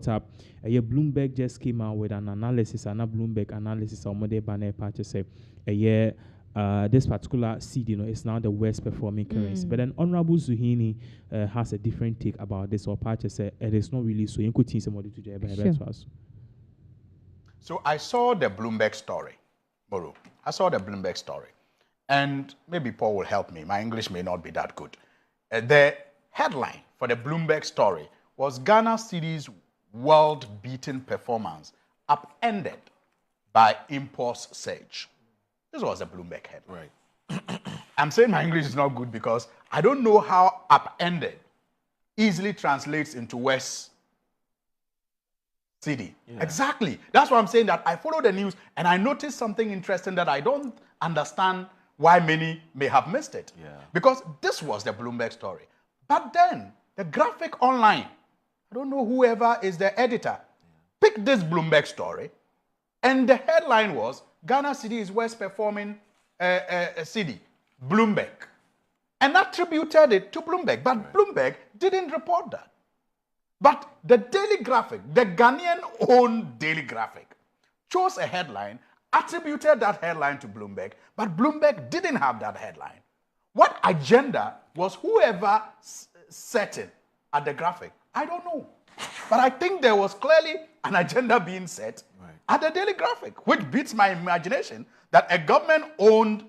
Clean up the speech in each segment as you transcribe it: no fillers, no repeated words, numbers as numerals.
caught up. Bloomberg just came out with an analysis, and a Bloomberg analysis on Monday banner purchase. This particular seed, is now the worst performing currency. But then Honorable Zuhini has a different take about this, or purchase it is not really so. You could see somebody to do. So I saw the Bloomberg story, Moro. I saw the Bloomberg story, and maybe Paul will help me. My English may not be that good. The headline for the Bloomberg story was Ghana Cedi's world-beating performance upended by imports surge. This was a Bloomberg headline. Right. I'm saying my English is not good because I don't know how upended easily translates into West Cedi. Yeah. Exactly. That's why I'm saying that I follow the news and I noticed something interesting that I don't understand why many may have missed it. Yeah. Because this was the Bloomberg story. But then the graphic online, I don't know whoever is the editor, picked this Bloomberg story, and the headline was Ghana Cedi is worst performing city, Bloomberg, and attributed it to Bloomberg. But Bloomberg didn't report that. But the Daily Graphic, the Ghanaian-owned Daily Graphic, chose a headline, attributed that headline to Bloomberg, but Bloomberg didn't have that headline. What agenda was whoever set it at the graphic? I don't know. But I think there was clearly an agenda being set at the Daily Graphic, which beats my imagination that a government-owned,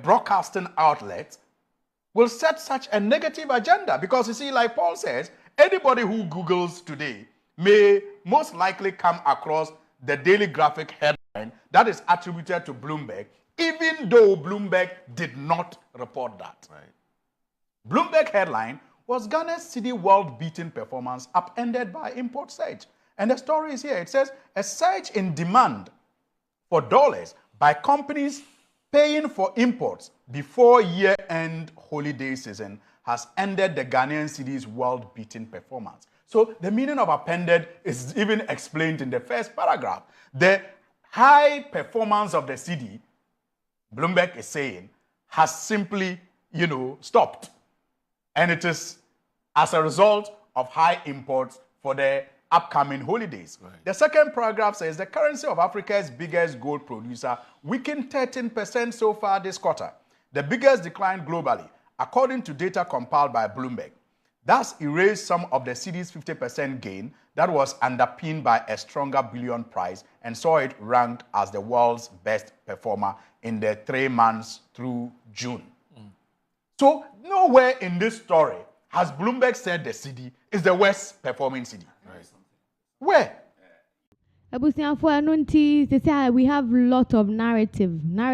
broadcasting outlet will set such a negative agenda. Because you see, like Paul says, anybody who Googles today may most likely come across the Daily Graphic headline that is attributed to Bloomberg, even though Bloomberg did not report that. Right. Bloomberg headline was Ghana's Cedi world-beating performance upended by import surge. And the story is here. It says, a surge in demand for dollars by companies paying for imports before year-end holiday season has ended the Ghanaian Cedi's world-beating performance. So the meaning of appended is even explained in the first paragraph. The high performance of the Cedi, Bloomberg is saying, has simply, stopped. And it is as a result of high imports for the upcoming holidays. Right. The second paragraph says the currency of Africa's biggest gold producer weakened 13% so far this quarter, the biggest decline globally, according to data compiled by Bloomberg. Thus erased some of the Cedi's 50% gain that was underpinned by a stronger bullion price and saw it ranked as the world's best performer in the 3 months through June. So nowhere in this story has Bloomberg said the Cedi is the worst performing Cedi. Right. Where? We have a lot of narrative na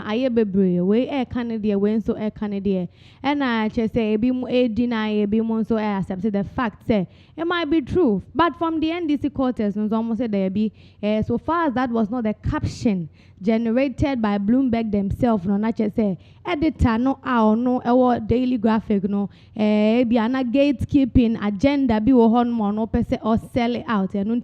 aye bebre we Canada we so Canada and I just say deny so accept the fact say it might be true, but from the NDC quarters no almost said there be so far as that was not the caption generated by Bloomberg themselves, no not just say editor no our Daily Graphic no be ana gatekeeping agenda be wo hon mo no pese or sell it out and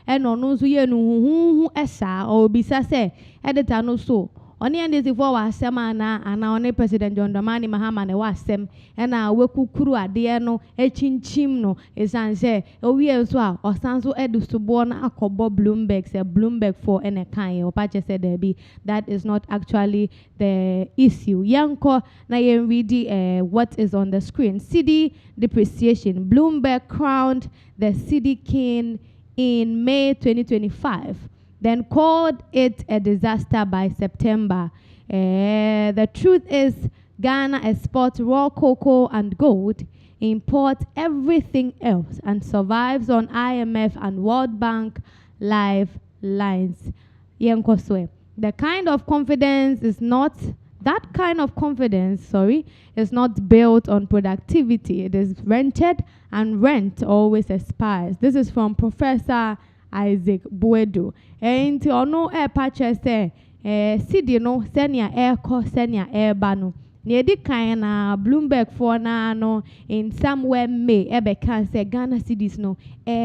no so ye no esa or bisa say editor no so Oni and this before was semana and now President John Dramani Mahama ne was sem and now we kukuru ade no echinchim no esan say we so or sanso edu subona akobo Bloomberg say Bloomberg for ene kan or pache said there be that is not actually the issue. Yanko na yen read what is on the screen. Cedi depreciation. Bloomberg crowned the Cedi king in May 2025. Then called it a disaster by September. The truth is, Ghana exports raw cocoa and gold, imports everything else, and survives on IMF and World Bank lifelines. The kind of confidence is not that kind of confidence, is not built on productivity. It is rented, and rent always expires. This is from Professor Isaac Buedu. And to no air patches say, Cedi no senia air co senia air bano. near the kind of Bloomberg for no in somewhere May ebe can say Ghana cities no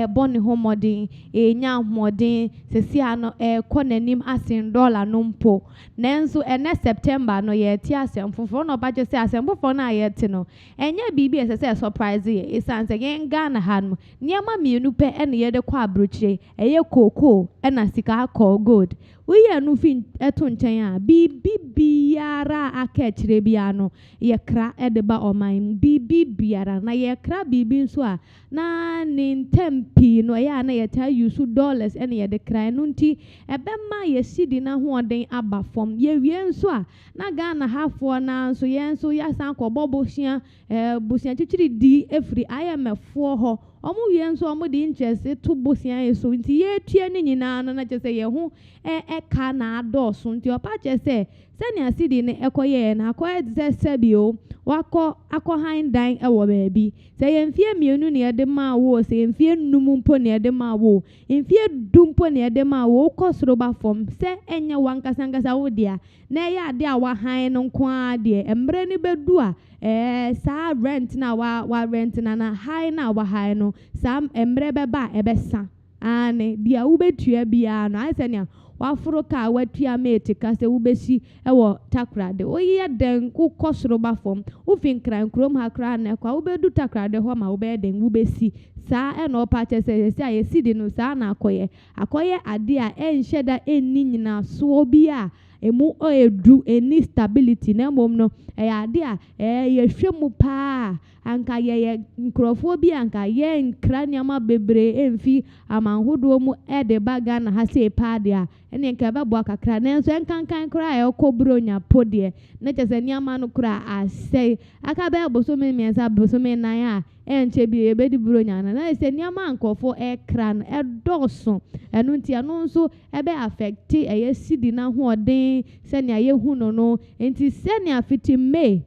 bonny home modern nyam modern sesiano konenim asin dollar numpo nenso ene September no ye ti asem foforo no ba je say asem foforo na ye ti no enye bibi ese surprise ye isan say yen Ghana han niama mienu pe ene ye de kwa abrochire eye koko ena sika call gold we ya no fin eto nchen a bibi biara aka chire bia no ye kra edeba oman bibi biara na ye kra bibi nso a na nintempi no ya na ye ta use dollars ene ye de kra no nti ebema ye sidi na hoden aba fom ye wie nso a na Ghana hafo na nso ye nso ya san ko bobosia bosia chichiri di efri IMF fo ho omu wie nso omu di interest to bosia eso nti ye tue ni nyina no na chese ye ho ka na adoso nti opa chese sani asidi ne ekoye na akoye sebio wako handan ewo baabi se ye mfie mienu ne de ma wo se mfie num mpo ne de ma wo mfie dumpo ne de ma wo kosoro ba fom se enye wankasangasa wo dia na ya ade a wa han no nko a de emre ni bedu a sa rent na wa rent na high na wa high no sam emre beba ebesa ane dia wo betua bia no ai se ne wafuro ka watua mate ka se wo besi ewo takrade oye den ku kosoro ba fom wo fin kran krom ha kra na kwa wo bedu takrade ho ma wo be den wo besi sa e no pa che se aye sidi no sa na akoye ade a enhyeda enni nyina so bia emu edu eni stability na mom no ade a ye hwemu pa anka ye nkrofo bi anka ye nkraniama bebre emfi amanhodo mu de baga na ha se pa de a ene nka be bo akakra na enso enkankan kra e okobronya podie na chese niama no kra asei aka be boso me miensa boso me nan a enche bi e be di bronya na se niama ankofo ekran edoso enu ntia no nso ebe affect eye sidi na hoden se ne aye hu no enti se ne afiti May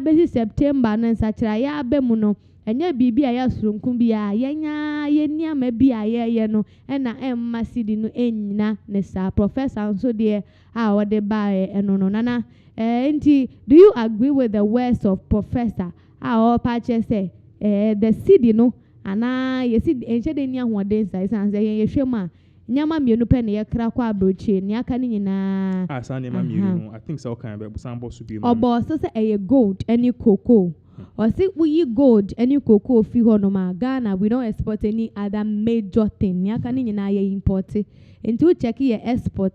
besi September na nsachira ya abemu no enye bibi a ya surunkum bia yenya yeniama bia ye no na emma sidi no enyina ne sa professor nso de a wode ba eno no nana enti do you agree with the words of professor o pa che say the sidi no ana ye sidi enche de nia hoden sa isan say ye hwema nyama mienu pe ne ye kra kwa abrochi ne aka ni nyina sa nyama mienu I think so kan be busambo so bi obo so say eye gold any cocoa or say we gold any cocoa fi ho no ma Ghana we don't export any other major thing ne aka ni nyina ye import into we check ye export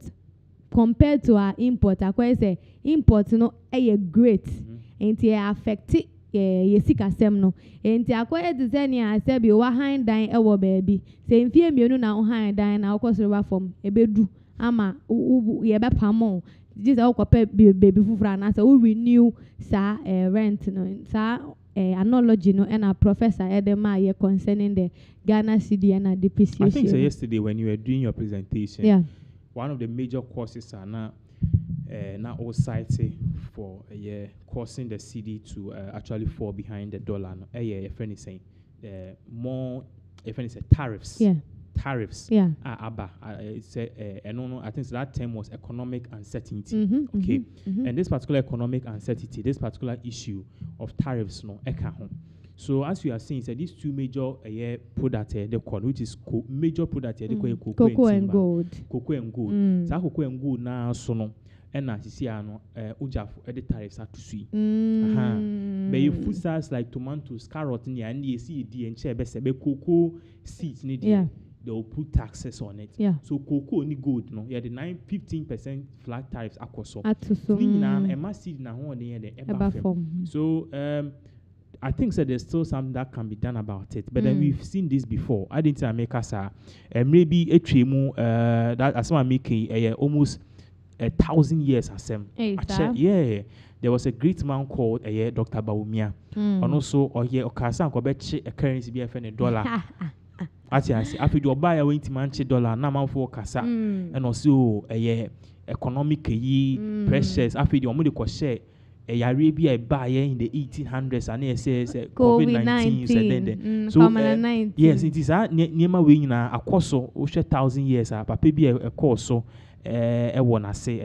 compared to our import akwa say import no eye great enti e affect ye sikasem no enti akoye dizeni asebi wa han dan ewo baabi se mfie mienu na wo han dan na okosoro ba fom ebedu ama ye be pamo Jesus okope baby fufura na se we renew sa rent no sa analogy no and a professor Edema ye concerning the Ghana Cedi and depreciation. I think so yesterday when you were doing your presentation, one of the major causes are now all cited for causing the cedi to actually fall behind the dollar. A friend is saying more. A friend is tariffs. Yeah. Tariffs. Yeah. It's no. I think that term was economic uncertainty. Okay. And this particular economic uncertainty, this particular issue of tariffs, no, So as you are saying, so these two major products the called, which is major product they call cocoa and gold. Cocoa and gold. So cocoa and gold now so no. And as you see, uja for the tariffs are to see. But you food stars like tomatoes, carrot, and you see the and chair best cocoa seeds need. Yeah. They will put taxes on it. Yeah. So cocoa only gold, no. Yeah, the 15% flat tariffs are so. So I think that there's still something that can be done about it. But then we've seen this before. I didn't make us maybe a tremu that as one making almost 1,000 years as yeah. There was a great man called Dr. Baumia. And also Okasa a currency be $1. After you buy a $20 na man for kasa and also economic pressures after you want to share Arabia buy in the 1800s and it says COVID-19 so yes it is a near way na akoso 1,000 years papa be a course so wanna say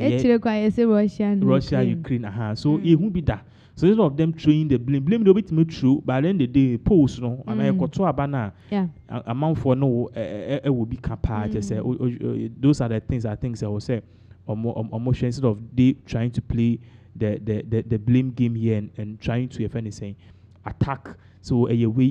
Russia, Ukraine. So it won't be that. So instead of them throwing the blame the bit me true, but then the day post no, and I got to abana amount for no it will be capable. Just say those are the things I think I will say almost instead of they trying to play the blame game here and trying to if anything attack. So a way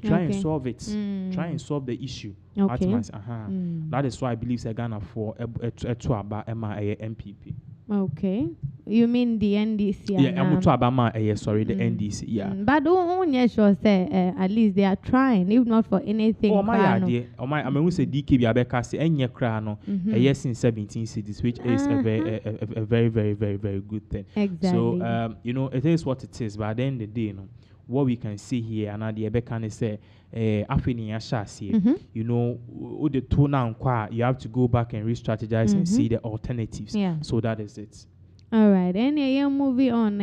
try and solve it. Try and solve the issue. That is why I believe Ghana for a MPP. Okay, you mean the NDC? Yeah, I'm talking about the NDC. Yeah, but don't sure say at least they are trying, if not for anything. Oh my idea. Oh my, I mean we say DK Biabeka say any crano. Yes, in 17 cities, which is a very very good thing. Exactly. So it is what it is. But at the end of the day, what we can see here, and the Ebeka say, the two now, you have to go back and re-strategize and see the alternatives. Yeah. So that is it. All right. And movie on,